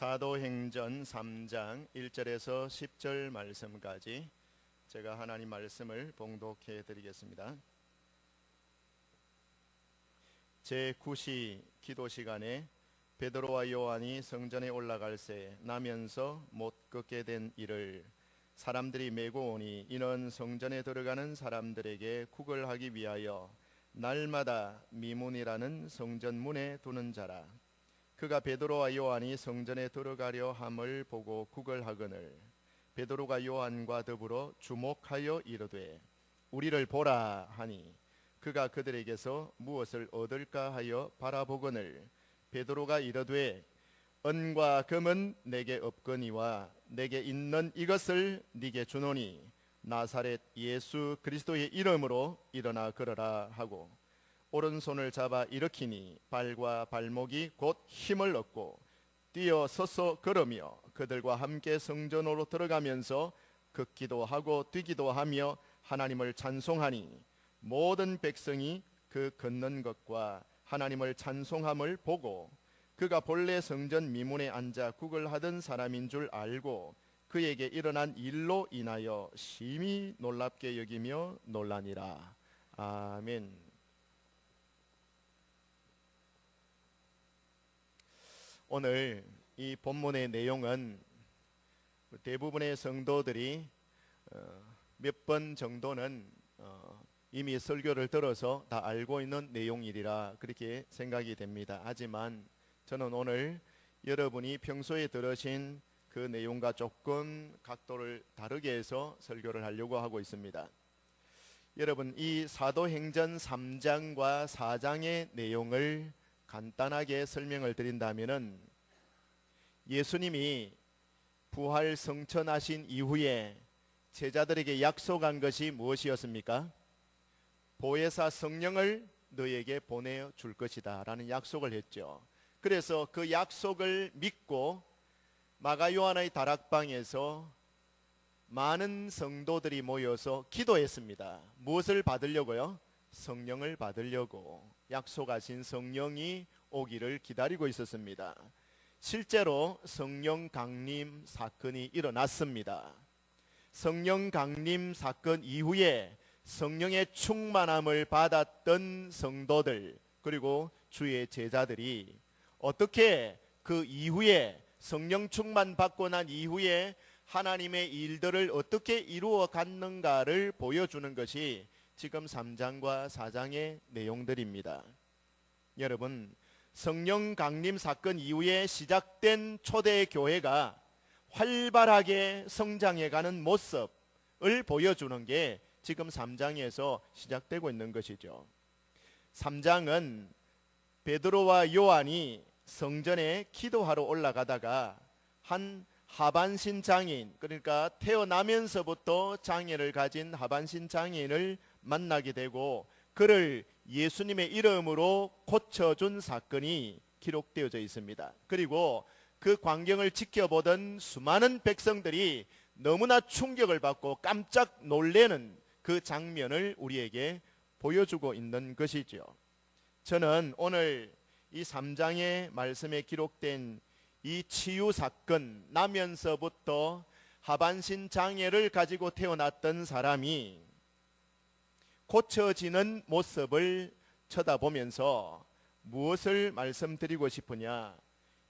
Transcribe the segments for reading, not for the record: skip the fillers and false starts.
사도행전 3장 1절에서 10절 말씀까지 제가 하나님 말씀을 봉독해 드리겠습니다. 제9시 기도 시간에 베드로와 요한이 성전에 올라갈새 나면서 못 걷게 된 이를 사람들이 메고 오니 이는 성전에 들어가는 사람들에게 구걸하기 위하여 날마다 미문이라는 성전문에 두는 자라. 그가 베드로와 요한이 성전에 들어가려 함을 보고 구걸하거늘 베드로가 요한과 더불어 주목하여 이르되 우리를 보라 하니 그가 그들에게서 무엇을 얻을까 하여 바라보거늘 베드로가 이르되 은과 금은 내게 없거니와 내게 있는 이것을 네게 주노니 나사렛 예수 그리스도의 이름으로 일어나 걸어라 하고 오른손을 잡아 일으키니 발과 발목이 곧 힘을 얻고 뛰어 서서 걸으며 그들과 함께 성전으로 들어가면서 걷기도 하고 뛰기도 하며 하나님을 찬송하니 모든 백성이 그 걷는 것과 하나님을 찬송함을 보고 그가 본래 성전 미문에 앉아 구걸하던 사람인 줄 알고 그에게 일어난 일로 인하여 심히 놀랍게 여기며 놀라니라. 아멘. 오늘 이 본문의 내용은 대부분의 성도들이 몇 번 정도는 이미 설교를 들어서 다 알고 있는 내용이리라 그렇게 생각이 됩니다. 하지만 저는 오늘 여러분이 평소에 들으신 그 내용과 조금 각도를 다르게 해서 설교를 하려고 하고 있습니다. 여러분, 이 사도행전 3장과 4장의 내용을 간단하게 설명을 드린다면은 예수님이 부활 성천하신 이후에 제자들에게 약속한 것이 무엇이었습니까? 보혜사 성령을 너에게 보내줄 것이다 라는 약속을 했죠. 그래서 그 약속을 믿고 마가 요한의 다락방에서 많은 성도들이 모여서 기도했습니다. 무엇을 받으려고요? 성령을 받으려고 약속하신 성령이 오기를 기다리고 있었습니다. 실제로 성령 강림 사건이 일어났습니다. 성령 강림 사건 이후에 성령의 충만함을 받았던 성도들 그리고 주의 제자들이 어떻게 그 이후에 성령 충만 받고 난 이후에 하나님의 일들을 어떻게 이루어 갔는가를 보여주는 것이 지금 3장과 4장의 내용들입니다. 여러분, 성령 강림 사건 이후에 시작된 초대 교회가 활발하게 성장해가는 모습을 보여주는 게 지금 3장에서 시작되고 있는 것이죠. 3장은 베드로와 요한이 성전에 기도하러 올라가다가 한 하반신 장애인, 그러니까 태어나면서부터 장애를 가진 하반신 장애인을 만나게 되고 그를 예수님의 이름으로 고쳐준 사건이 기록되어져 있습니다. 그리고 그 광경을 지켜보던 수많은 백성들이 너무나 충격을 받고 깜짝 놀라는 그 장면을 우리에게 보여주고 있는 것이죠. 저는 오늘 이 3장의 말씀에 기록된 이 치유 사건, 나면서부터 하반신 장애를 가지고 태어났던 사람이 고쳐지는 모습을 쳐다보면서 무엇을 말씀드리고 싶으냐?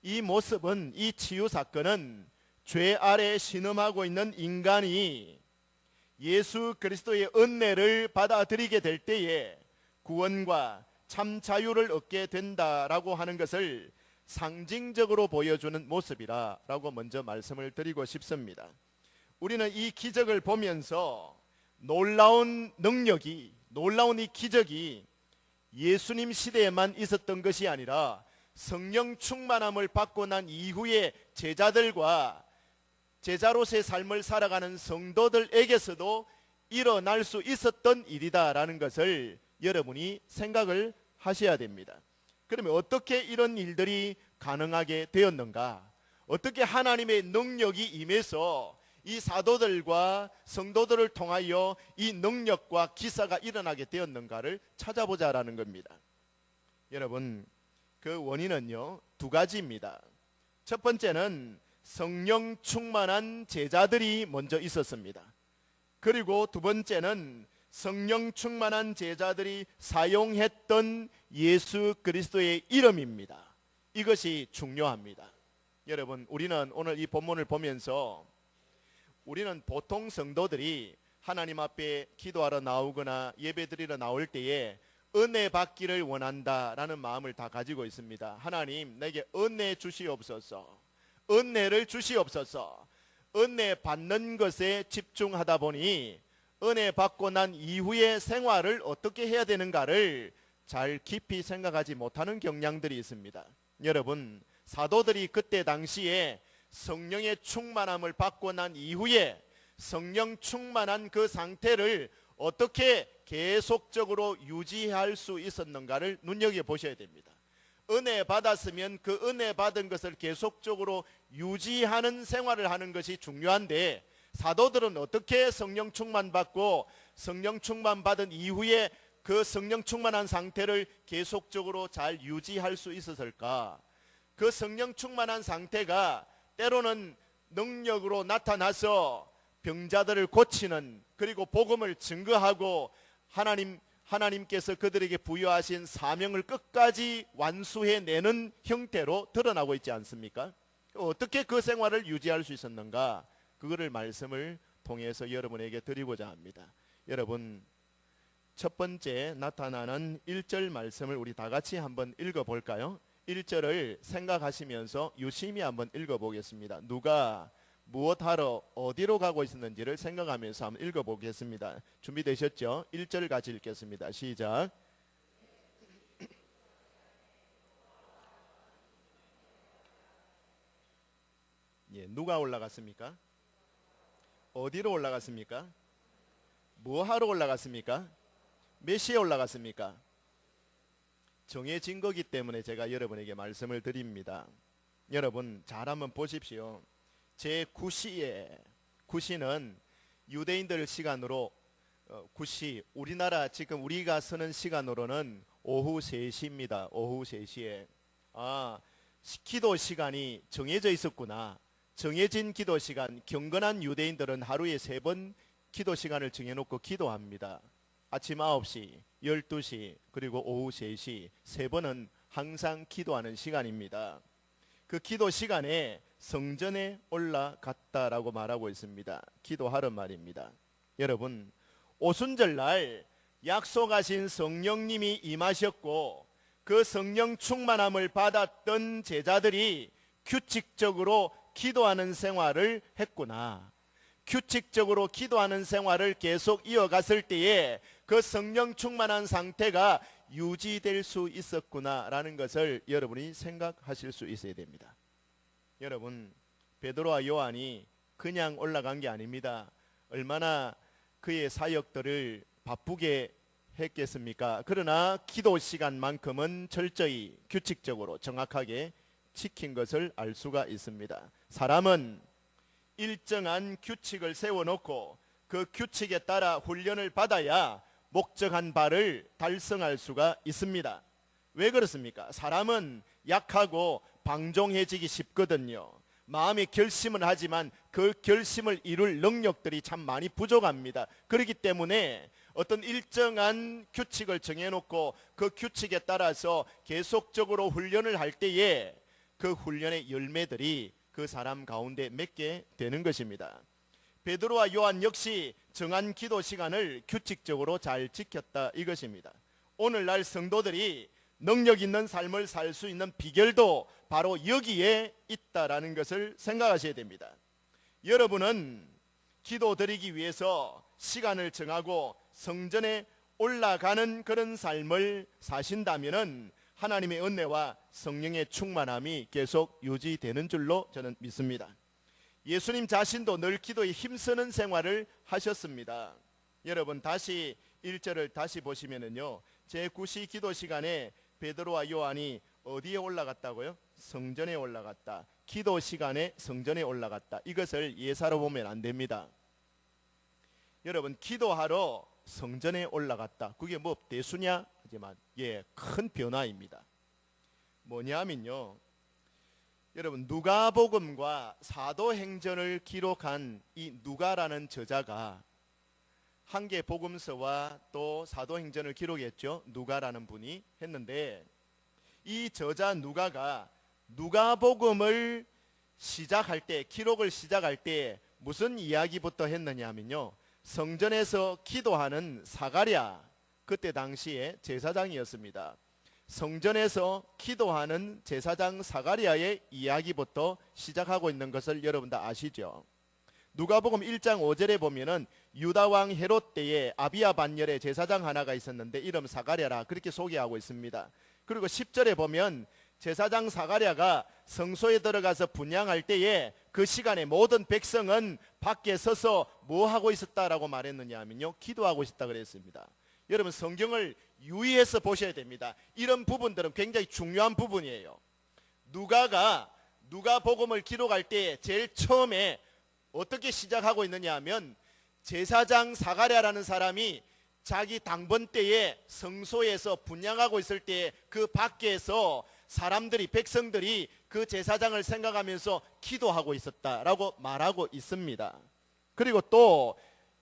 이 모습은, 이 치유 사건은 죄 아래 신음하고 있는 인간이 예수 그리스도의 은혜를 받아들이게 될 때에 구원과 참 자유를 얻게 된다라고 하는 것을 상징적으로 보여주는 모습이라고 먼저 말씀을 드리고 싶습니다. 우리는 이 기적을 보면서 놀라운 능력이, 놀라운 이 기적이 예수님 시대에만 있었던 것이 아니라 성령 충만함을 받고 난 이후에 제자들과 제자로서의 삶을 살아가는 성도들에게서도 일어날 수 있었던 일이다라는 것을 여러분이 생각을 하셔야 됩니다. 그러면 어떻게 이런 일들이 가능하게 되었는가? 어떻게 하나님의 능력이 임해서 이 사도들과 성도들을 통하여 이 능력과 기사가 일어나게 되었는가를 찾아보자라는 겁니다. 여러분, 그 원인은요, 두 가지입니다. 첫 번째는 성령 충만한 제자들이 먼저 있었습니다. 그리고 두 번째는 성령 충만한 제자들이 사용했던 예수 그리스도의 이름입니다. 이것이 중요합니다. 여러분, 우리는 오늘 이 본문을 보면서 우리는 보통 성도들이 하나님 앞에 기도하러 나오거나 예배드리러 나올 때에 은혜 받기를 원한다라는 마음을 다 가지고 있습니다. 하나님, 내게 은혜 주시옵소서, 은혜를 주시옵소서. 은혜 받는 것에 집중하다 보니 은혜 받고 난 이후의 생활을 어떻게 해야 되는가를 잘 깊이 생각하지 못하는 경향들이 있습니다. 여러분, 사도들이 그때 당시에 성령의 충만함을 받고 난 이후에 성령 충만한 그 상태를 어떻게 계속적으로 유지할 수 있었는가를 눈여겨보셔야 됩니다. 은혜 받았으면 그 은혜 받은 것을 계속적으로 유지하는 생활을 하는 것이 중요한데, 사도들은 어떻게 성령 충만 받고 성령 충만 받은 이후에 그 성령 충만한 상태를 계속적으로 잘 유지할 수 있었을까? 그 성령 충만한 상태가 때로는 능력으로 나타나서 병자들을 고치는, 그리고 복음을 증거하고 하나님께서 그들에게 부여하신 사명을 끝까지 완수해내는 형태로 드러나고 있지 않습니까? 어떻게 그 생활을 유지할 수 있었는가? 그거를 말씀을 통해서 여러분에게 드리고자 합니다. 여러분, 첫 번째 나타나는 1절 말씀을 우리 다 같이 한번 읽어볼까요? 1절을 생각하시면서 유심히 한번 읽어보겠습니다. 누가 무엇하러 어디로 가고 있었는지를 생각하면서 한번 읽어보겠습니다. 준비되셨죠? 1절 같이 읽겠습니다. 시작. 예, 누가 올라갔습니까? 어디로 올라갔습니까? 무엇하러 올라갔습니까? 몇 시에 올라갔습니까? 정해진 거기 때문에 제가 여러분에게 말씀을 드립니다. 여러분, 잘 한번 보십시오. 제9시에, 9시는 유대인들 시간으로 9시, 우리나라 지금 우리가 쓰는 시간으로는 오후 3시입니다. 오후 3시에 기도 시간이 정해져 있었구나. 정해진 기도 시간, 경건한 유대인들은 하루에 3번 기도 시간을 정해놓고 기도합니다. 아침 9시, 12시, 그리고 오후 3시 3번은 항상 기도하는 시간입니다. 그 기도 시간에 성전에 올라갔다라고 말하고 있습니다. 기도하러 말입니다. 여러분, 오순절날 약속하신 성령님이 임하셨고 그 성령 충만함을 받았던 제자들이 규칙적으로 기도하는 생활을 했구나. 규칙적으로 기도하는 생활을 계속 이어갔을 때에 그 성령 충만한 상태가 유지될 수 있었구나라는 것을 여러분이 생각하실 수 있어야 됩니다. 여러분, 베드로와 요한이 그냥 올라간 게 아닙니다. 얼마나 그의 사역들을 바쁘게 했겠습니까? 그러나 기도 시간만큼은 철저히 규칙적으로 정확하게 지킨 것을 알 수가 있습니다. 사람은 일정한 규칙을 세워놓고 그 규칙에 따라 훈련을 받아야 목적한 바를 달성할 수가 있습니다. 왜 그렇습니까? 사람은 약하고 방종해지기 쉽거든요. 마음의 결심은 하지만 그 결심을 이룰 능력들이 참 많이 부족합니다. 그렇기 때문에 어떤 일정한 규칙을 정해놓고 그 규칙에 따라서 계속적으로 훈련을 할 때에 그 훈련의 열매들이 그 사람 가운데 맺게 되는 것입니다. 베드로와 요한 역시 정한 기도 시간을 규칙적으로 잘 지켰다 이것입니다. 오늘날 성도들이 능력 있는 삶을 살 수 있는 비결도 바로 여기에 있다라는 것을 생각하셔야 됩니다. 여러분은 기도 드리기 위해서 시간을 정하고 성전에 올라가는 그런 삶을 사신다면은 하나님의 은혜와 성령의 충만함이 계속 유지되는 줄로 저는 믿습니다. 예수님 자신도 늘 기도에 힘쓰는 생활을 하셨습니다. 여러분, 다시 1절을 다시 보시면은요, 제9시 기도 시간에 베드로와 요한이 어디에 올라갔다고요? 성전에 올라갔다. 기도 시간에 성전에 올라갔다. 이것을 예사로 보면 안 됩니다. 여러분, 기도하러 성전에 올라갔다. 그게 뭐 대수냐? 하지만 큰 변화입니다. 뭐냐면요, 여러분, 누가복음과 사도행전을 기록한 이 누가라는 저자가 한 개 복음서와 또 사도행전을 기록했죠. 누가라는 분이 했는데, 이 저자 누가가 누가복음을 시작할 때, 기록을 시작할 때 무슨 이야기부터 했느냐 하면요, 성전에서 기도하는 사가랴, 그때 당시에 제사장이었습니다. 성전에서 기도하는 제사장 사가랴의 이야기부터 시작하고 있는 것을 여러분 다 아시죠? 누가복음 1장 5절에 보면은 유다 왕 헤롯 때에 아비야 반열에 제사장 하나가 있었는데 이름 사가랴라, 그렇게 소개하고 있습니다. 그리고 10절에 보면 제사장 사가랴가 성소에 들어가서 분향할 때에 그 시간에 모든 백성은 밖에 서서 뭐 하고 있었다라고 말했느냐 하면요, 기도하고 있었다 그랬습니다. 여러분, 성경을 유의해서 보셔야 됩니다. 이런 부분들은 굉장히 중요한 부분이에요. 누가가 누가복음을 기록할 때 제일 처음에 어떻게 시작하고 있느냐 하면, 제사장 사가랴라는 사람이 자기 당번 때에 성소에서 분향하고 있을 때 그 밖에서 사람들이, 백성들이 그 제사장을 생각하면서 기도하고 있었다라고 말하고 있습니다. 그리고 또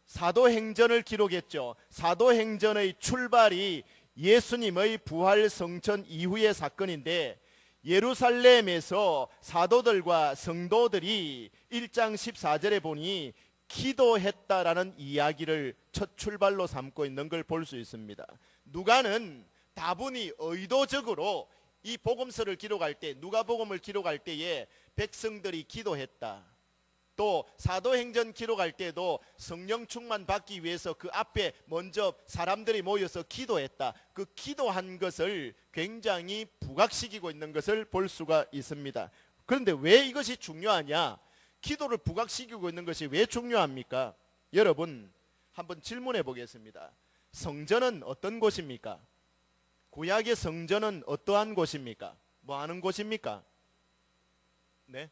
사도행전을 기록했죠. 사도행전의 출발이 예수님의 부활 성천 이후의 사건인데, 예루살렘에서 사도들과 성도들이 1장 14절에 보니 기도했다라는 이야기를 첫 출발로 삼고 있는 걸 볼 수 있습니다. 누가는 다분히 의도적으로 이 복음서를 기록할 때, 누가복음을 기록할 때에 백성들이 기도했다, 또 사도행전 기록할 때도 성령 충만 받기 위해서 그 앞에 먼저 사람들이 모여서 기도했다, 그 기도한 것을 굉장히 부각시키고 있는 것을 볼 수가 있습니다. 그런데 왜 이것이 중요하냐, 기도를 부각시키고 있는 것이 왜 중요합니까? 여러분, 한번 질문해 보겠습니다. 성전은 어떤 곳입니까? 구약의 성전은 어떠한 곳입니까? 뭐 하는 곳입니까? 네?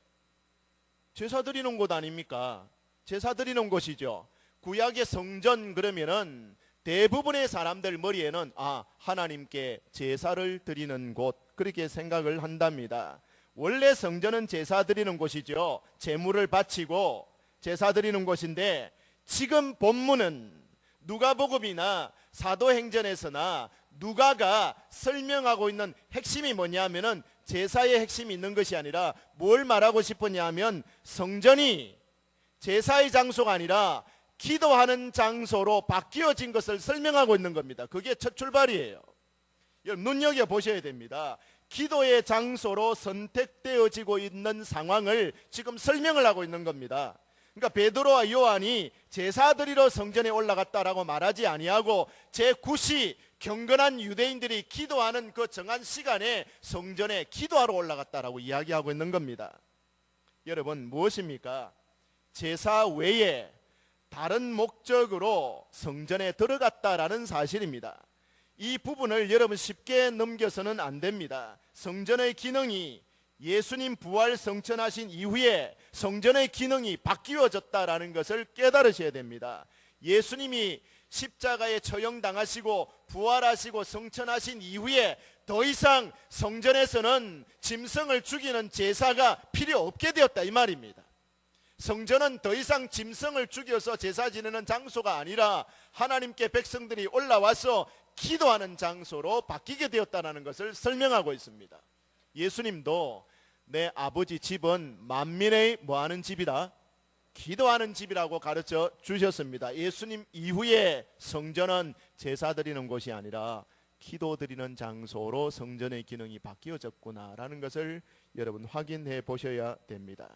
제사 드리는 곳 아닙니까? 제사 드리는 곳이죠. 구약의 성전 그러면은 대부분의 사람들 머리에는 하나님께 제사를 드리는 곳, 그렇게 생각을 한답니다. 원래 성전은 제사 드리는 곳이죠. 제물을 바치고 제사 드리는 곳인데, 지금 본문은 누가복음이나 사도행전에서나 누가가 설명하고 있는 핵심이 뭐냐면은 제사의 핵심이 있는 것이 아니라 뭘 말하고 싶었냐 하면, 성전이 제사의 장소가 아니라 기도하는 장소로 바뀌어진 것을 설명하고 있는 겁니다. 그게 첫 출발이에요. 여러분, 눈여겨보셔야 됩니다. 기도의 장소로 선택되어지고 있는 상황을 지금 설명을 하고 있는 겁니다. 그러니까 베드로와 요한이 제사 드리러 성전에 올라갔다라고 말하지 아니하고, 제9시 경건한 유대인들이 기도하는 그 정한 시간에 성전에 기도하러 올라갔다라고 이야기하고 있는 겁니다. 여러분, 무엇입니까? 제사 외에 다른 목적으로 성전에 들어갔다라는 사실입니다. 이 부분을 여러분 쉽게 넘겨서는 안 됩니다. 성전의 기능이 예수님 부활 성천하신 이후에 성전의 기능이 바뀌어졌다라는 것을 깨달으셔야 됩니다. 예수님이 십자가에 처형당하시고 부활하시고 성천하신 이후에 더 이상 성전에서는 짐승을 죽이는 제사가 필요 없게 되었다, 이 말입니다. 성전은 더 이상 짐승을 죽여서 제사 지내는 장소가 아니라 하나님께 백성들이 올라와서 기도하는 장소로 바뀌게 되었다는 것을 설명하고 있습니다. 예수님도 내 아버지 집은 만민의 뭐하는 집이다? 기도하는 집이라고 가르쳐 주셨습니다. 예수님 이후에 성전은 제사 드리는 곳이 아니라 기도 드리는 장소로 성전의 기능이 바뀌어졌구나라는 것을 여러분 확인해 보셔야 됩니다.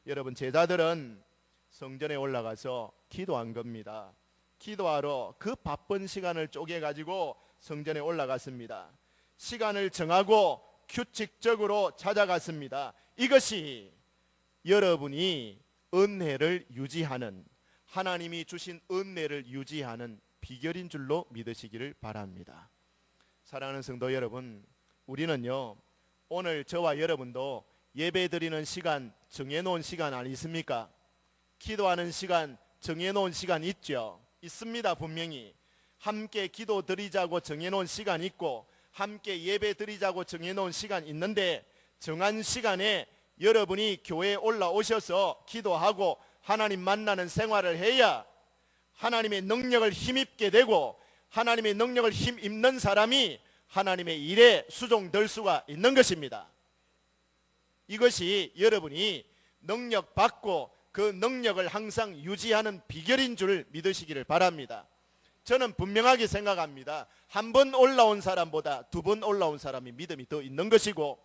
여러분, 제자들은 성전에 올라가서 기도한 겁니다. 기도하러 그 바쁜 시간을 쪼개 가지고 성전에 올라갔습니다. 시간을 정하고 규칙적으로 찾아갔습니다. 이것이 여러분이 은혜를 유지하는, 하나님이 주신 은혜를 유지하는 비결인 줄로 믿으시기를 바랍니다. 사랑하는 성도 여러분, 우리는요, 오늘 저와 여러분도 예배 드리는 시간 정해놓은 시간 아니십니까? 기도하는 시간 정해놓은 시간 있죠? 있습니다. 분명히 함께 기도 드리자고 정해놓은 시간 있고 함께 예배 드리자고 정해놓은 시간 있는데, 정한 시간에 여러분이 교회에 올라오셔서 기도하고 하나님 만나는 생활을 해야 하나님의 능력을 힘입게 되고 하나님의 능력을 힘입는 사람이 하나님의 일에 수종될 수가 있는 것입니다. 이것이 여러분이 능력 받고 그 능력을 항상 유지하는 비결인 줄 믿으시기를 바랍니다. 저는 분명하게 생각합니다. 한 번 올라온 사람보다 두 번 올라온 사람이 믿음이 더 있는 것이고,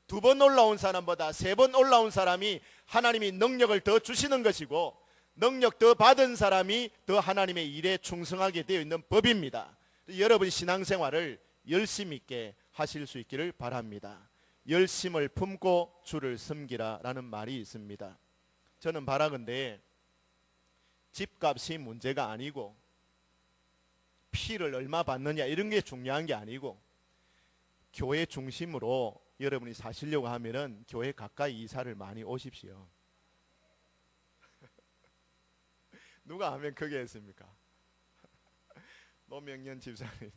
두 번 올라온 사람보다 세 번 올라온 사람이 하나님이 능력을 더 주시는 것이고, 능력 더 받은 사람이 더 하나님의 일에 충성하게 되어 있는 법입니다. 여러분 신앙생활을 열심 있게 하실 수 있기를 바랍니다. 열심을 품고 주를 섬기라 라는 말이 있습니다. 저는 바라건대 집값이 문제가 아니고 피를 얼마 받느냐 이런 게 중요한 게 아니고, 교회 중심으로 여러분이 사시려고 하면은 교회 가까이 이사를 많이 오십시오. 누가 하면 크게 했습니까? 노명년 집사님,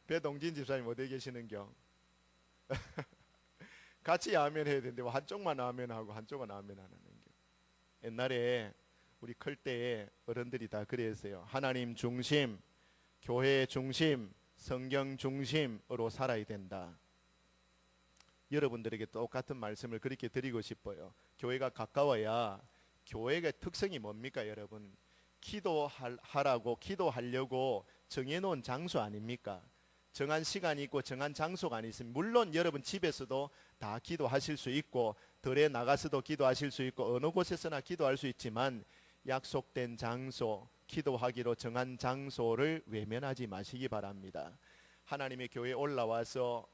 배동진 집사님 어디 계시는겨? 같이 아멘 해야 되는데 한쪽만 아멘하고 한쪽은 아멘 안 하는겨. 옛날에 우리 클 때에 어른들이 다 그랬어요. 하나님 중심, 교회 중심, 성경 중심으로 살아야 된다. 여러분들에게 똑같은 말씀을 그렇게 드리고 싶어요. 교회가 가까워야, 교회의 특성이 뭡니까 여러분? 기도하라고, 기도하려고 정해놓은 장소 아닙니까? 정한 시간이 있고 정한 장소가 있으면, 물론 여러분 집에서도 다 기도하실 수 있고 들에 나가서도 기도하실 수 있고 어느 곳에서나 기도할 수 있지만, 약속된 장소, 기도하기로 정한 장소를 외면하지 마시기 바랍니다. 하나님의 교회에 올라와서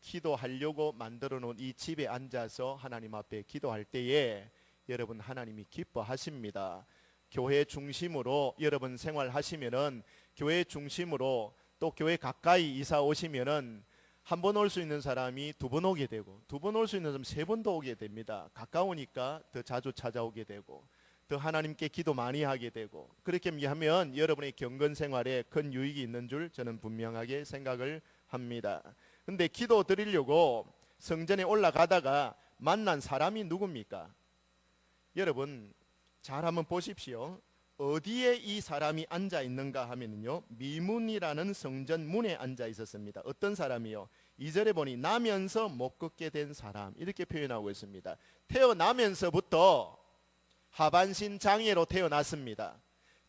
기도하려고 만들어 놓은 이 집에 앉아서 하나님 앞에 기도할 때에 여러분 하나님이 기뻐하십니다. 교회 중심으로 여러분 생활하시면은, 교회 중심으로 또 교회 가까이 이사 오시면은 한 번 올 수 있는 사람이 두 번 오게 되고, 두 번 올 수 있는 사람 세 번도 오게 됩니다. 가까우니까 더 자주 찾아오게 되고 더 하나님께 기도 많이 하게 되고, 그렇게 하면 여러분의 경건 생활에 큰 유익이 있는 줄 저는 분명하게 생각을 합니다. 근데 기도 드리려고 성전에 올라가다가 만난 사람이 누굽니까? 여러분 잘 한번 보십시오. 어디에 이 사람이 앉아 있는가 하면요, 미문이라는 성전 문에 앉아 있었습니다. 어떤 사람이요? 2절에 보니 나면서 못 걷게 된 사람, 이렇게 표현하고 있습니다. 태어나면서부터 하반신 장애로 태어났습니다.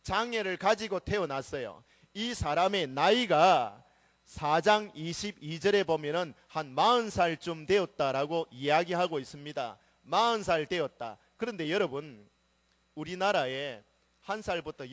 장애를 가지고 태어났어요. 이 사람의 나이가 4장 22절에 보면은 한 40살쯤 되었다라고 이야기하고 있습니다. 40살 되었다. 그런데 여러분, 우리나라에 1살부터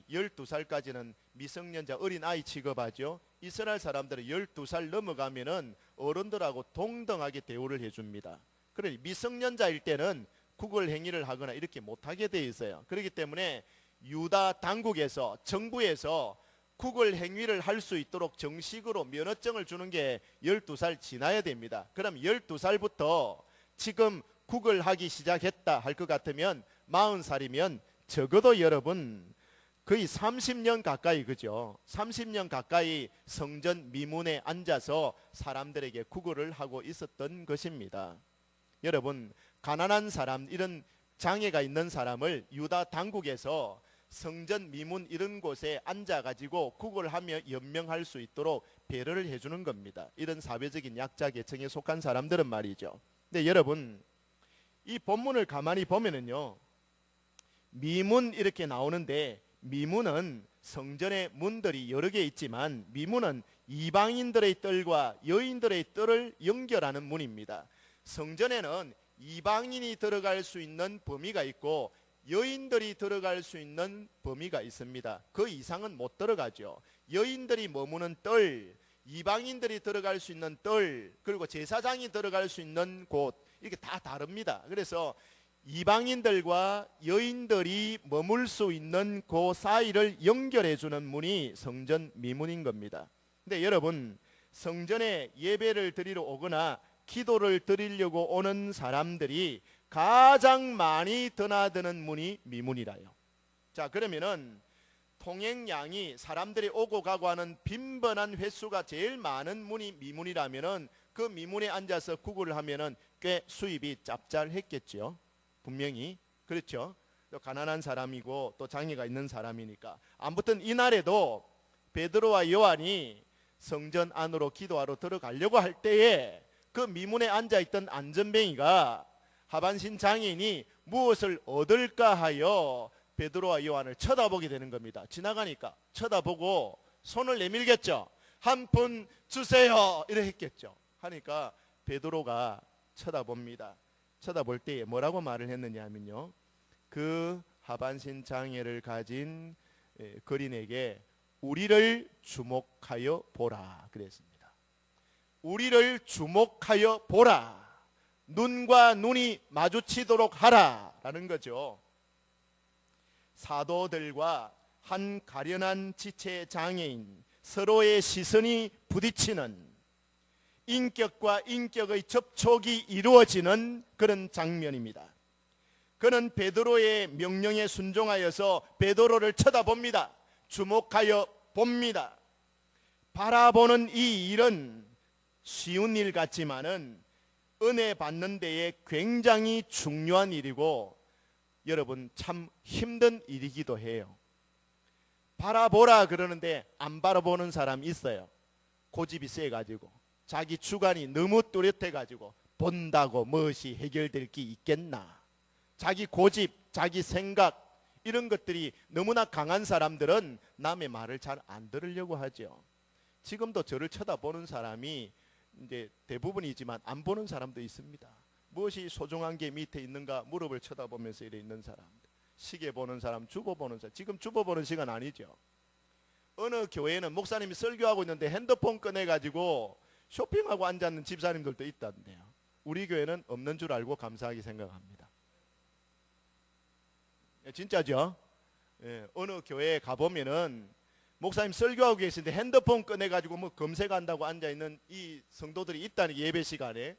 12살까지는 미성년자 어린아이 취급하죠. 이스라엘 사람들은 12살 넘어가면은 어른들하고 동등하게 대우를 해줍니다. 그러니 미성년자일 때는 구걸 행위를 하거나 이렇게 못하게 되어 있어요. 그렇기 때문에 유다 당국에서, 정부에서 구걸 행위를 할 수 있도록 정식으로 면허증을 주는 게 12살 지나야 됩니다. 그럼 12살부터 지금 구걸하기 시작했다 할 것 같으면 40살이면 적어도 여러분 거의 30년 가까이, 그죠? 30년 가까이 성전 미문에 앉아서 사람들에게 구걸을 하고 있었던 것입니다. 여러분, 가난한 사람, 이런 장애가 있는 사람을 유다 당국에서 성전 미문 이런 곳에 앉아가지고 구걸하며 연명할 수 있도록 배려를 해주는 겁니다. 이런 사회적인 약자 계층에 속한 사람들은 말이죠. 근데 여러분, 이 본문을 가만히 보면은요, 미문 이렇게 나오는데, 미문은 성전의 문들이 여러 개 있지만 미문은 이방인들의 뜰과 여인들의 뜰을 연결하는 문입니다. 성전에는 이방인이 들어갈 수 있는 범위가 있고 여인들이 들어갈 수 있는 범위가 있습니다. 그 이상은 못 들어가죠. 여인들이 머무는 뜰, 이방인들이 들어갈 수 있는 뜰, 그리고 제사장이 들어갈 수 있는 곳, 이게 다 다릅니다. 그래서 이방인들과 여인들이 머물 수 있는 그 사이를 연결해 주는 문이 성전 미문인 겁니다. 근데 여러분, 성전에 예배를 드리러 오거나 기도를 드리려고 오는 사람들이 가장 많이 드나드는 문이 미문이라요. 자, 그러면은 통행량이, 사람들이 오고 가고 하는 빈번한 횟수가 제일 많은 문이 미문이라면은 그 미문에 앉아서 구걸을 하면은 꽤 수입이 짭짤했겠죠. 분명히. 그렇죠. 또 가난한 사람이고 또 장애가 있는 사람이니까. 아무튼 이날에도 베드로와 요한이 성전 안으로 기도하러 들어가려고 할 때에 그 미문에 앉아있던 안전뱅이가 하반신 장애인이 무엇을 얻을까 하여 베드로와 요한을 쳐다보게 되는 겁니다. 지나가니까 쳐다보고 손을 내밀겠죠. 한 푼 주세요 이래 했겠죠. 하니까 베드로가 쳐다봅니다. 쳐다볼 때에 뭐라고 말을 했느냐 하면요, 그 하반신 장애를 가진 거린에게 우리를 주목하여 보라 그랬습니다. 우리를 주목하여 보라, 눈과 눈이 마주치도록 하라 라는 거죠. 사도들과 한 가련한 지체 장애인 서로의 시선이 부딪히는, 인격과 인격의 접촉이 이루어지는 그런 장면입니다. 그는 베드로의 명령에 순종하여서 베드로를 쳐다봅니다. 주목하여 봅니다. 바라보는 이 일은 쉬운 일 같지만은 은혜 받는 데에 굉장히 중요한 일이고, 여러분 참 힘든 일이기도 해요. 바라보라 그러는데 안 바라보는 사람이 있어요. 고집이 세가지고 자기 주관이 너무 뚜렷해가지고 본다고 무엇이 해결될 게 있겠나. 자기 고집, 자기 생각 이런 것들이 너무나 강한 사람들은 남의 말을 잘 안 들으려고 하죠. 지금도 저를 쳐다보는 사람이 이제 대부분이지만 안 보는 사람도 있습니다. 무엇이 소중한 게 밑에 있는가 무릎을 쳐다보면서 이래 있는 사람들, 시계 보는 사람, 주보 보는 사람. 지금 주보 보는 시간 아니죠. 어느 교회는 목사님이 설교하고 있는데 핸드폰 꺼내가지고 쇼핑하고 앉아있는 집사님들도 있다는데요. 우리 교회는 없는 줄 알고 감사하게 생각합니다. 진짜죠? 예, 어느 교회에 가보면은 목사님 설교하고 계신데 핸드폰 꺼내가지고 뭐 검색한다고 앉아있는 이 성도들이 있다는, 예배 시간에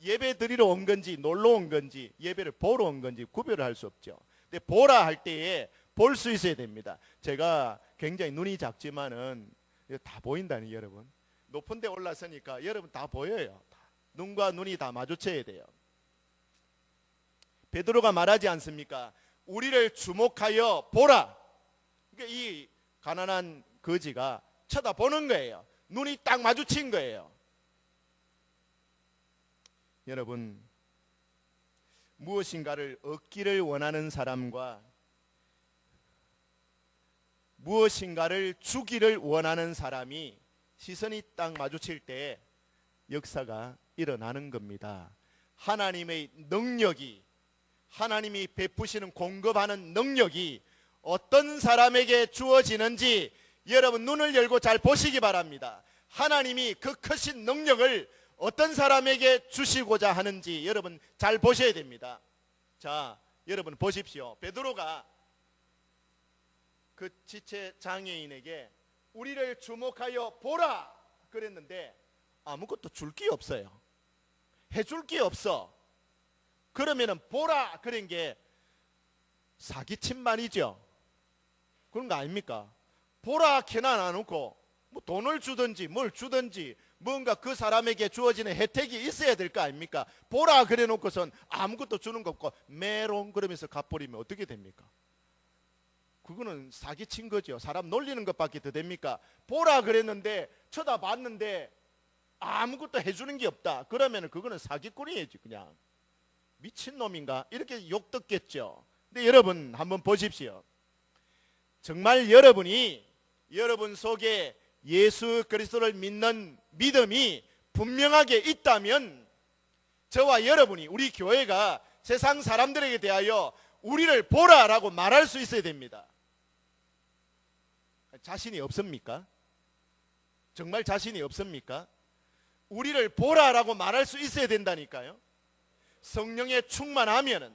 예배 드리러 온 건지 놀러 온 건지 예배를 보러 온 건지 구별을 할 수 없죠. 근데 보라 할 때에 볼 수 있어야 됩니다. 제가 굉장히 눈이 작지만은 다 보인다니, 여러분. 높은 데 올라서니까 여러분 다 보여요. 눈과 눈이 다 마주쳐야 돼요. 베드로가 말하지 않습니까? 우리를 주목하여 보라. 그러니까 이 가난한 거지가 쳐다보는 거예요. 눈이 딱 마주친 거예요. 여러분, 무엇인가를 얻기를 원하는 사람과 무엇인가를 주기를 원하는 사람이 시선이 딱 마주칠 때 역사가 일어나는 겁니다. 하나님의 능력이, 하나님이 베푸시는 공급하는 능력이 어떤 사람에게 주어지는지 여러분 눈을 열고 잘 보시기 바랍니다. 하나님이 그 크신 능력을 어떤 사람에게 주시고자 하는지 여러분 잘 보셔야 됩니다. 자, 여러분 보십시오. 베드로가 그 지체 장애인에게 우리를 주목하여 보라 그랬는데 아무것도 줄 게 없어요. 해줄 게 없어. 그러면은 보라 그런 게 사기친 말이죠. 그런 거 아닙니까? 보라 캐나 놔놓고 뭐 돈을 주든지 뭘 주든지 뭔가 그 사람에게 주어지는 혜택이 있어야 될 거 아닙니까? 보라 그래 놓고선 아무것도 주는 거 없고 메롱 그러면서 갚버리면 어떻게 됩니까? 그거는 사기친 거죠. 사람 놀리는 것밖에 더 됩니까? 보라 그랬는데 쳐다봤는데 아무것도 해주는 게 없다. 그러면 그거는 사기꾼이지. 그냥 미친놈인가 이렇게 욕 듣겠죠. 근데 여러분 한번 보십시오. 정말 여러분이 여러분 속에 예수 그리스도를 믿는 믿음이 분명하게 있다면 저와 여러분이, 우리 교회가 세상 사람들에게 대하여 우리를 보라라고 말할 수 있어야 됩니다. 자신이 없습니까? 정말 자신이 없습니까? 우리를 보라라고 말할 수 있어야 된다니까요. 성령에 충만하면은,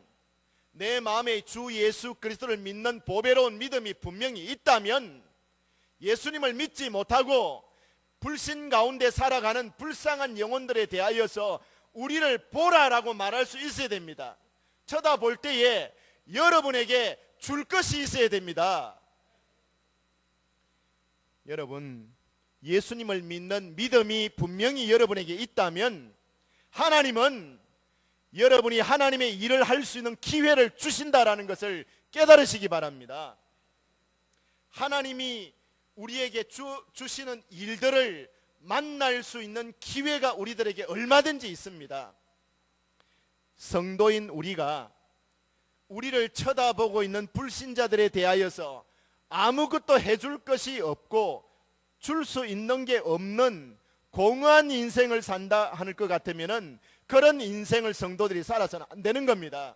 내 마음에 주 예수 그리스도를 믿는 보배로운 믿음이 분명히 있다면 예수님을 믿지 못하고 불신 가운데 살아가는 불쌍한 영혼들에 대하여서 우리를 보라라고 말할 수 있어야 됩니다. 쳐다볼 때에 여러분에게 줄 것이 있어야 됩니다. 여러분, 예수님을 믿는 믿음이 분명히 여러분에게 있다면 하나님은 여러분이 하나님의 일을 할 수 있는 기회를 주신다라는 것을 깨달으시기 바랍니다. 하나님이 우리에게 주시는 일들을 만날 수 있는 기회가 우리들에게 얼마든지 있습니다. 성도인 우리가 우리를 쳐다보고 있는 불신자들에 대하여서 아무것도 해줄 것이 없고 줄 수 있는 게 없는 공허한 인생을 산다 하는 것 같으면은 그런 인생을 성도들이 살아서는 안 되는 겁니다.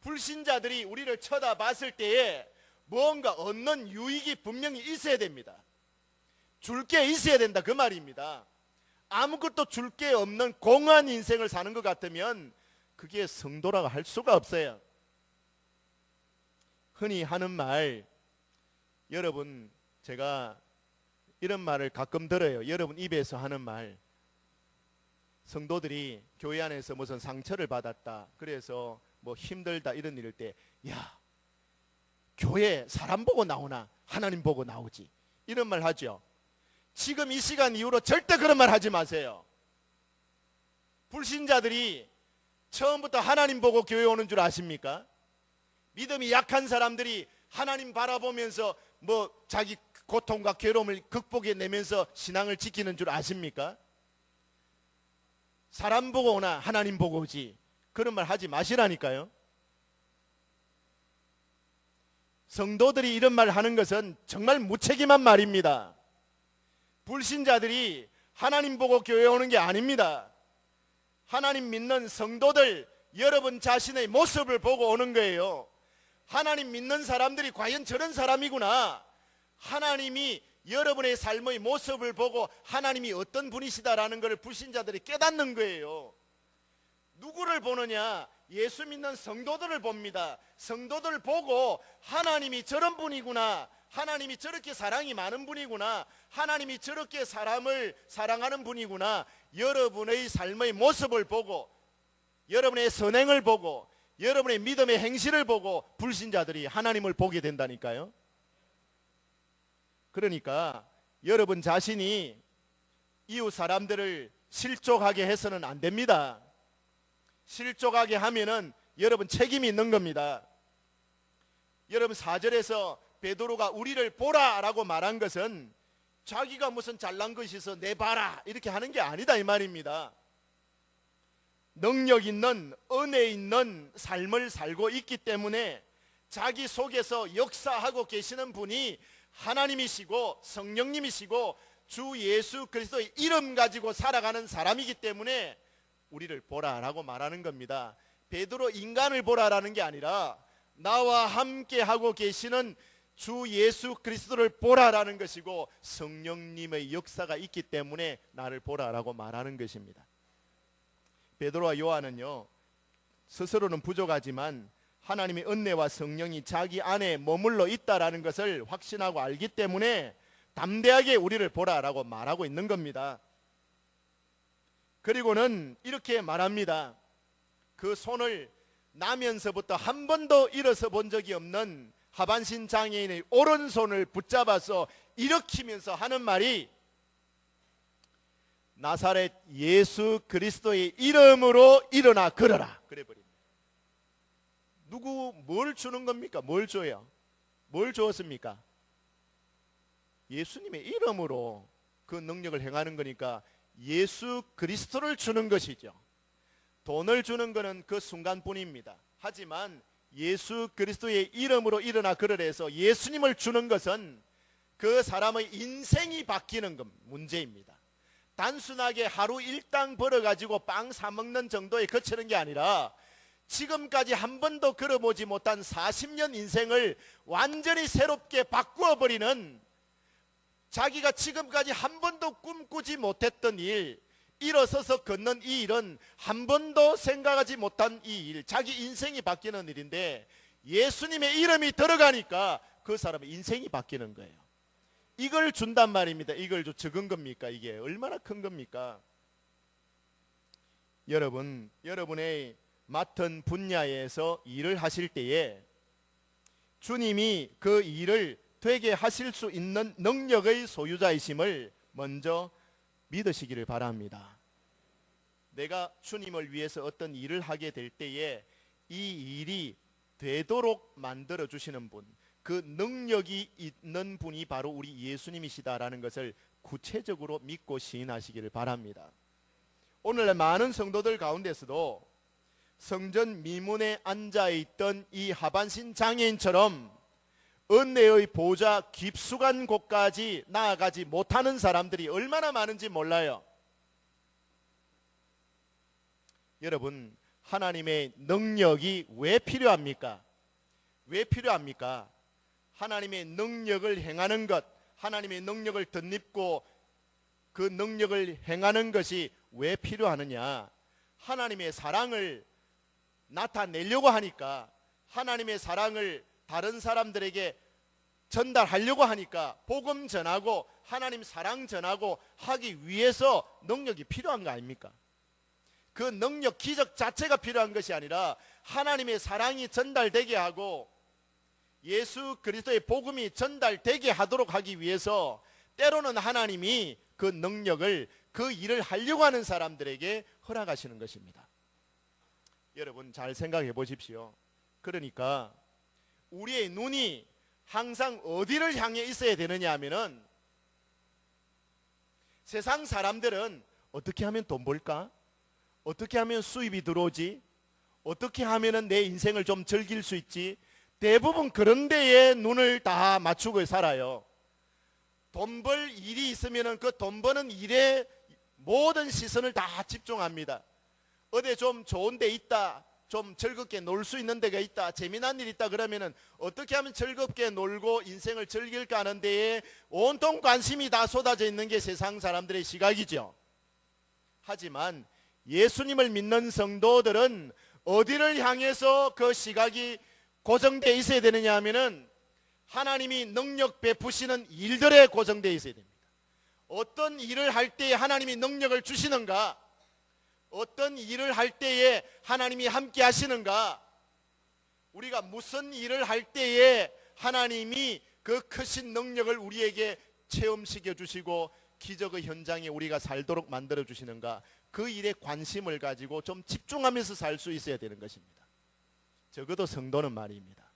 불신자들이 우리를 쳐다봤을 때에 무언가 얻는 유익이 분명히 있어야 됩니다. 줄 게 있어야 된다 그 말입니다. 아무것도 줄 게 없는 공허한 인생을 사는 것 같으면 그게 성도라고 할 수가 없어요. 흔히 하는 말, 여러분 제가 이런 말을 가끔 들어요. 여러분 입에서 하는 말, 성도들이 교회 안에서 무슨 상처를 받았다, 그래서 뭐 힘들다 이런 일일 때, 야, 교회 사람 보고 나오나 하나님 보고 나오지, 이런 말 하죠. 지금 이 시간 이후로 절대 그런 말 하지 마세요. 불신자들이 처음부터 하나님 보고 교회 오는 줄 아십니까? 믿음이 약한 사람들이 하나님 바라보면서 뭐 자기 고통과 괴로움을 극복해내면서 신앙을 지키는 줄 아십니까? 사람 보고 오나 하나님 보고 오지, 그런 말 하지 마시라니까요. 성도들이 이런 말 하는 것은 정말 무책임한 말입니다. 불신자들이 하나님 보고 교회 오는 게 아닙니다. 하나님 믿는 성도들, 여러분 자신의 모습을 보고 오는 거예요. 하나님 믿는 사람들이 과연 저런 사람이구나, 하나님이 여러분의 삶의 모습을 보고 하나님이 어떤 분이시다라는 것을 불신자들이 깨닫는 거예요. 누구를 보느냐? 예수 믿는 성도들을 봅니다. 성도들 보고 하나님이 저런 분이구나, 하나님이 저렇게 사랑이 많은 분이구나, 하나님이 저렇게 사람을 사랑하는 분이구나, 여러분의 삶의 모습을 보고, 여러분의 선행을 보고, 여러분의 믿음의 행실을 보고 불신자들이 하나님을 보게 된다니까요. 그러니까 여러분 자신이 이웃 사람들을 실족하게 해서는 안 됩니다. 실족하게 하면은 여러분 책임이 있는 겁니다. 여러분 4절에서 베드로가 우리를 보라라고 말한 것은 자기가 무슨 잘난 것이 있어 내 봐라 이렇게 하는 게 아니다 이 말입니다. 능력 있는 은혜 있는 삶을 살고 있기 때문에 자기 속에서 역사하고 계시는 분이 하나님이시고 성령님이시고 주 예수 그리스도의 이름 가지고 살아가는 사람이기 때문에 우리를 보라라고 말하는 겁니다. 베드로 인간을 보라라는 게 아니라 나와 함께 하고 계시는 주 예수 그리스도를 보라라는 것이고 성령님의 역사가 있기 때문에 나를 보라라고 말하는 것입니다. 베드로와 요한은요, 스스로는 부족하지만 하나님의 은혜와 성령이 자기 안에 머물러 있다라는 것을 확신하고 알기 때문에 담대하게 우리를 보라라고 말하고 있는 겁니다. 그리고는 이렇게 말합니다. 그 손을 나면서부터 한 번도 일어서 본 적이 없는 하반신 장애인의 오른손을 붙잡아서 일으키면서 하는 말이 나사렛 예수 그리스도의 이름으로 일어나 걸어라 그래 버립니다. 누구 뭘 주는 겁니까? 뭘 줘요? 뭘 주었습니까? 예수님의 이름으로 그 능력을 행하는 거니까 예수 그리스도를 주는 것이죠. 돈을 주는 것은 그 순간뿐입니다. 하지만 예수 그리스도의 이름으로 일어나 걸으래서 예수님을 주는 것은 그 사람의 인생이 바뀌는 것 문제입니다. 단순하게 하루 일당 벌어가지고 빵 사먹는 정도에 그치는 게 아니라 지금까지 한 번도 걸어보지 못한 40년 인생을 완전히 새롭게 바꾸어버리는, 자기가 지금까지 한 번도 꿈꾸지 못했던 일, 일어서서 걷는 이 일은 한 번도 생각하지 못한 이 일, 자기 인생이 바뀌는 일인데 예수님의 이름이 들어가니까 그 사람의 인생이 바뀌는 거예요. 이걸 준단 말입니다. 이걸 적은 겁니까? 이게 얼마나 큰 겁니까? 여러분, 여러분의 맡은 분야에서 일을 하실 때에 주님이 그 일을 되게 하실 수 있는 능력의 소유자이심을 먼저 믿으시기를 바랍니다. 내가 주님을 위해서 어떤 일을 하게 될 때에 이 일이 되도록 만들어 주시는 분, 그 능력이 있는 분이 바로 우리 예수님이시다라는 것을 구체적으로 믿고 시인하시기를 바랍니다. 오늘날 많은 성도들 가운데서도 성전 미문에 앉아있던 이 하반신 장애인처럼 은혜의 보좌 깊숙한 곳까지 나아가지 못하는 사람들이 얼마나 많은지 몰라요. 여러분, 하나님의 능력이 왜 필요합니까? 왜 필요합니까? 하나님의 능력을 행하는 것, 하나님의 능력을 덧입고 그 능력을 행하는 것이 왜 필요하느냐? 하나님의 사랑을 나타내려고 하니까, 하나님의 사랑을 다른 사람들에게 전달하려고 하니까, 복음 전하고 하나님 사랑 전하고 하기 위해서 능력이 필요한 거 아닙니까? 그 능력, 기적 자체가 필요한 것이 아니라 하나님의 사랑이 전달되게 하고 예수 그리스도의 복음이 전달되게 하도록 하기 위해서 때로는 하나님이 그 능력을, 그 일을 하려고 하는 사람들에게 허락하시는 것입니다. 여러분 잘 생각해 보십시오. 그러니까 우리의 눈이 항상 어디를 향해 있어야 되느냐 하면은, 세상 사람들은 어떻게 하면 돈 벌까? 어떻게 하면 수입이 들어오지? 어떻게 하면 내 인생을 좀 즐길 수 있지? 대부분 그런 데에 눈을 다 맞추고 살아요. 돈 벌 일이 있으면 그 돈 버는 일에 모든 시선을 다 집중합니다. 어디 좀 좋은 데 있다, 좀 즐겁게 놀 수 있는 데가 있다, 재미난 일 있다 그러면은 어떻게 하면 즐겁게 놀고 인생을 즐길까 하는 데에 온통 관심이 다 쏟아져 있는 게 세상 사람들의 시각이죠. 하지만 예수님을 믿는 성도들은 어디를 향해서 그 시각이 고정되어 있어야 되느냐 하면은 하나님이 능력 베푸시는 일들에 고정되어 있어야 됩니다. 어떤 일을 할 때에 하나님이 능력을 주시는가, 어떤 일을 할 때에 하나님이 함께 하시는가, 우리가 무슨 일을 할 때에 하나님이 그 크신 능력을 우리에게 체험시켜 주시고 기적의 현장에 우리가 살도록 만들어 주시는가, 그 일에 관심을 가지고 좀 집중하면서 살 수 있어야 되는 것입니다. 적어도 성도는 말입니다.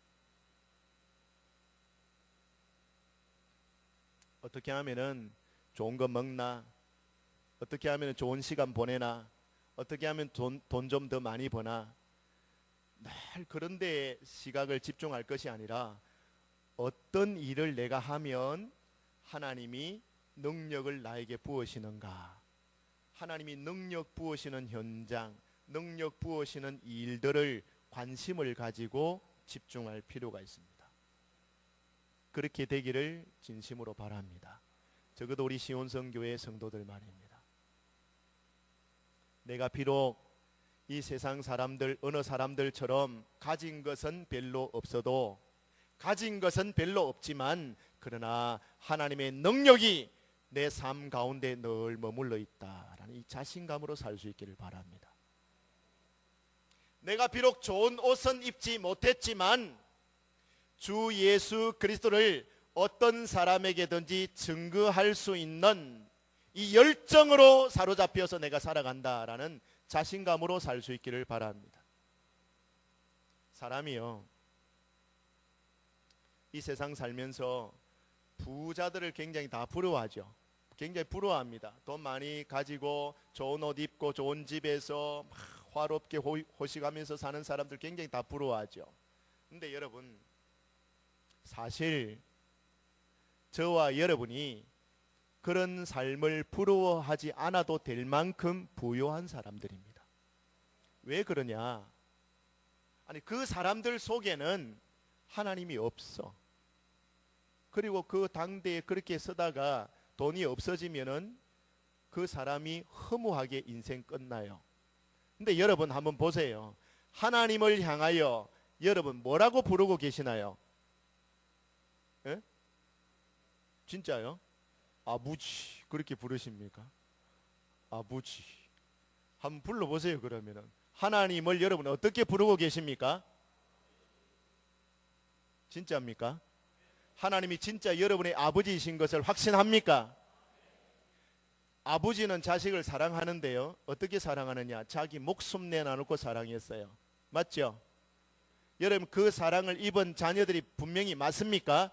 어떻게 하면은 좋은 거 먹나, 어떻게 하면 좋은 시간 보내나, 어떻게 하면 돈 좀 더 많이 버나, 늘 그런 데에 시각을 집중할 것이 아니라 어떤 일을 내가 하면 하나님이 능력을 나에게 부으시는가, 하나님이 능력 부으시는 현장, 능력 부으시는 일들을 관심을 가지고 집중할 필요가 있습니다. 그렇게 되기를 진심으로 바랍니다. 적어도 우리 시온성교회 성도들 말입니다. 내가 비록 이 세상 사람들, 어느 사람들처럼 가진 것은 별로 없어도, 가진 것은 별로 없지만 그러나 하나님의 능력이 내 삶 가운데 늘 머물러 있다라는 이 자신감으로 살 수 있기를 바랍니다. 내가 비록 좋은 옷은 입지 못했지만 주 예수 그리스도를 어떤 사람에게든지 증거할 수 있는 이 열정으로 사로잡혀서 내가 살아간다라는 자신감으로 살 수 있기를 바랍니다. 사람이요, 이 세상 살면서 부자들을 굉장히 다 부러워하죠. 굉장히 부러워합니다. 돈 많이 가지고 좋은 옷 입고 좋은 집에서 막 화롭게 호식하면서 사는 사람들 굉장히 다 부러워하죠. 근데 여러분, 사실 저와 여러분이 그런 삶을 부러워하지 않아도 될 만큼 부유한 사람들입니다. 왜 그러냐? 아니, 그 사람들 속에는 하나님이 없어. 그리고 그 당대에 그렇게 쓰다가 돈이 없어지면은 그 사람이 허무하게 인생 끝나요. 근데 여러분 한번 보세요. 하나님을 향하여 여러분 뭐라고 부르고 계시나요? 예? 진짜요? 아버지 그렇게 부르십니까? 아버지 한번 불러보세요. 그러면은 하나님을 여러분 어떻게 부르고 계십니까? 진짜입니까? 하나님이 진짜 여러분의 아버지이신 것을 확신합니까? 아버지는 자식을 사랑하는데요, 어떻게 사랑하느냐? 자기 목숨 내놔놓고 사랑했어요. 맞죠? 여러분, 그 사랑을 입은 자녀들이 분명히 맞습니까?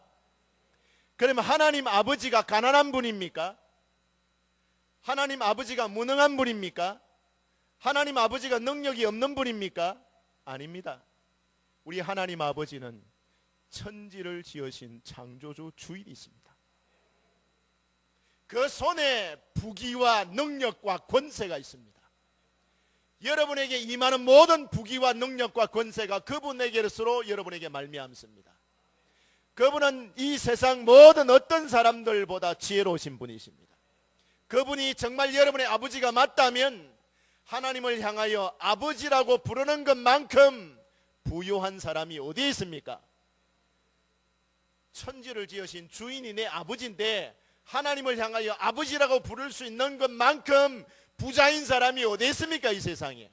그러면 하나님 아버지가 가난한 분입니까? 하나님 아버지가 무능한 분입니까? 하나님 아버지가 능력이 없는 분입니까? 아닙니다. 우리 하나님 아버지는 천지를 지으신 창조주 주인이십니다. 그 손에 부귀와 능력과 권세가 있습니다. 여러분에게 임하는 모든 부귀와 능력과 권세가 그분에게로서 여러분에게 말미암습니다. 그분은 이 세상 모든 어떤 사람들보다 지혜로우신 분이십니다. 그분이 정말 여러분의 아버지가 맞다면 하나님을 향하여 아버지라고 부르는 것만큼 부유한 사람이 어디에 있습니까? 천지를 지으신 주인이 내 아버지인데 하나님을 향하여 아버지라고 부를 수 있는 것만큼 부자인 사람이 어디 있습니까? 이 세상에.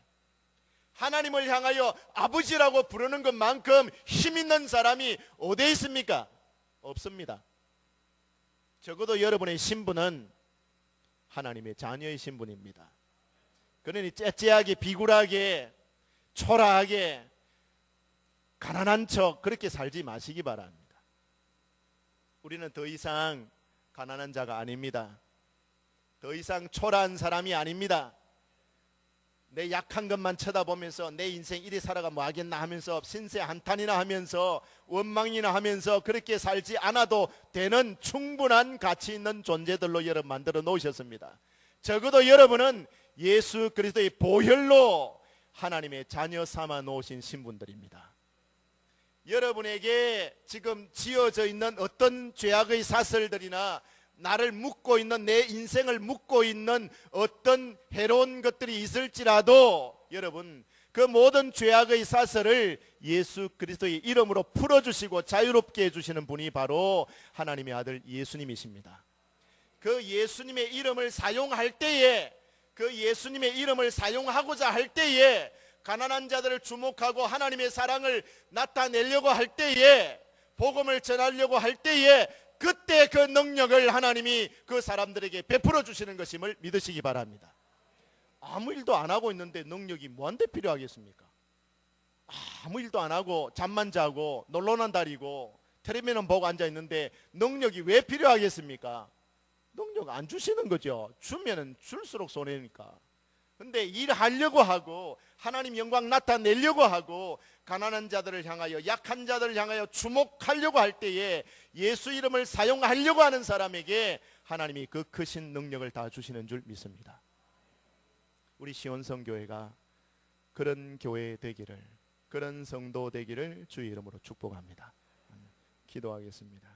하나님을 향하여 아버지라고 부르는 것만큼 힘 있는 사람이 어디 있습니까? 없습니다. 적어도 여러분의 신분은 하나님의 자녀의 신분입니다. 그러니 째째하게 비굴하게 초라하게 가난한 척 그렇게 살지 마시기 바랍니다. 우리는 더 이상 가난한 자가 아닙니다. 더 이상 초라한 사람이 아닙니다. 내 약한 것만 쳐다보면서 내 인생 이리 살아가 뭐 하겠나 하면서 신세 한탄이나 하면서 원망이나 하면서 그렇게 살지 않아도 되는 충분한 가치 있는 존재들로 여러분 만들어 놓으셨습니다. 적어도 여러분은 예수 그리스도의 보혈로 하나님의 자녀 삼아 놓으신 신분들입니다. 여러분에게 지금 지어져 있는 어떤 죄악의 사슬들이나 나를 묶고 있는 내 인생을 묶고 있는 어떤 해로운 것들이 있을지라도 여러분 그 모든 죄악의 사슬을 예수 그리스도의 이름으로 풀어주시고 자유롭게 해주시는 분이 바로 하나님의 아들 예수님이십니다. 그 예수님의 이름을 사용할 때에 그 예수님의 이름을 사용하고자 할 때에 가난한 자들을 주목하고 하나님의 사랑을 나타내려고 할 때에 복음을 전하려고 할 때에 그때 그 능력을 하나님이 그 사람들에게 베풀어 주시는 것임을 믿으시기 바랍니다. 아무 일도 안 하고 있는데 능력이 뭐한테 필요하겠습니까? 아무 일도 안 하고 잠만 자고 놀러난 달이고 텔레비전 보고 앉아 있는데 능력이 왜 필요하겠습니까? 능력 안 주시는 거죠. 주면은 줄수록 손해니까. 근데 일하려고 하고 하나님 영광 나타내려고 하고 가난한 자들을 향하여 약한 자들을 향하여 주목하려고 할 때에 예수 이름을 사용하려고 하는 사람에게 하나님이 그 크신 능력을 다 주시는 줄 믿습니다. 우리 시온성교회가 그런 교회 되기를, 그런 성도 되기를 주의 이름으로 축복합니다. 기도하겠습니다.